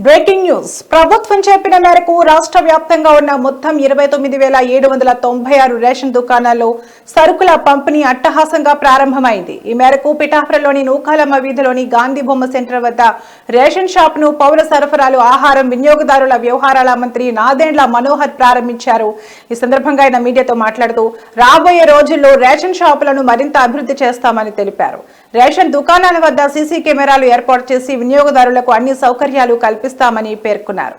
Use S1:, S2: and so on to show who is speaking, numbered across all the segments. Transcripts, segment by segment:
S1: Breaking news ప్రభుత్వం చెప్పిన మేరకు రాష్ట్ర వ్యాప్తంగా ఉన్న మొత్తం 29,796 రేషన్ దుకాణాల్లో సరుకుల పంపిణీ అట్టహాసంగా ప్రారంభమైంది. ఈ మేరకు పిఠాపురంలోని నూకాలమ్మ వీధిలోని గాంధీ బొమ్మ సెంటర్ వద్ద రేషన్ షాప్ ను పౌర సరఫరాలు ఆహారం వినియోగదారుల వ్యవహారాల మంత్రి నాదెండ్ల మనోహర్ ప్రారంభించారు. ఈ సందర్భంగా ఆయన మీడియాతో మాట్లాడుతూ రాబోయే రోజుల్లో రేషన్ షాపులను మరింత అభివృద్ధి చేస్తామని తెలిపారు. రేషన్ దుకాణాల వద్ద సీసీ కెమెరాలు ఏర్పాటు చేసి వినియోగదారులకు అన్ని సౌకర్యాలు కల్పిస్తామని పేర్కొన్నారు.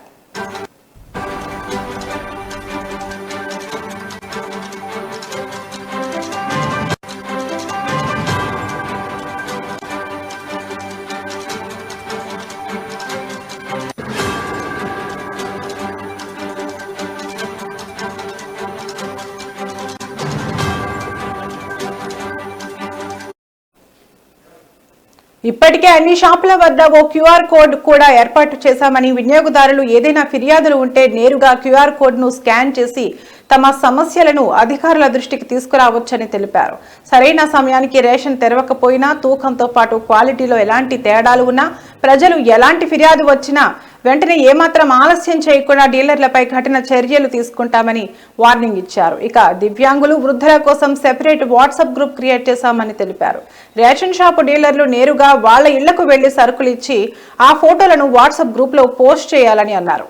S1: ఇప్పటికే అన్ని షాపుల వద్ద ఓ క్యూఆర్ కోడ్ కూడా ఏర్పాటు చేశామని, వినియోగదారులు ఏదైనా ఫిర్యాదులు ఉంటే నేరుగా క్యూఆర్ కోడ్ ను స్కాన్ చేసి తమ సమస్యలను అధికారుల దృష్టికి తీసుకురావచ్చని తెలిపారు. సరైన సమయానికి రేషన్ తెరవకపోయినా, తూకంతో పాటు క్వాలిటీలో ఎలాంటి తేడాలు ఉన్నా, ప్రజలు ఎలాంటి ఫిర్యాదు వచ్చినా వెంటనే ఏమాత్రం ఆలస్యం చేయకుండా డీలర్లపై కఠిన చర్యలు తీసుకుంటామని వార్నింగ్ ఇచ్చారు. ఇక దివ్యాంగులు, వృద్ధుల కోసం సెపరేట్ వాట్సాప్ గ్రూప్ క్రియేట్ చేశామని తెలిపారు. రేషన్ షాపు డీలర్లు నేరుగా వాళ్ల ఇళ్లకు వెళ్లి సరుకులు ఇచ్చి ఆ ఫోటోలను వాట్సాప్ గ్రూప్ లో పోస్ట్ చేయాలని అన్నారు.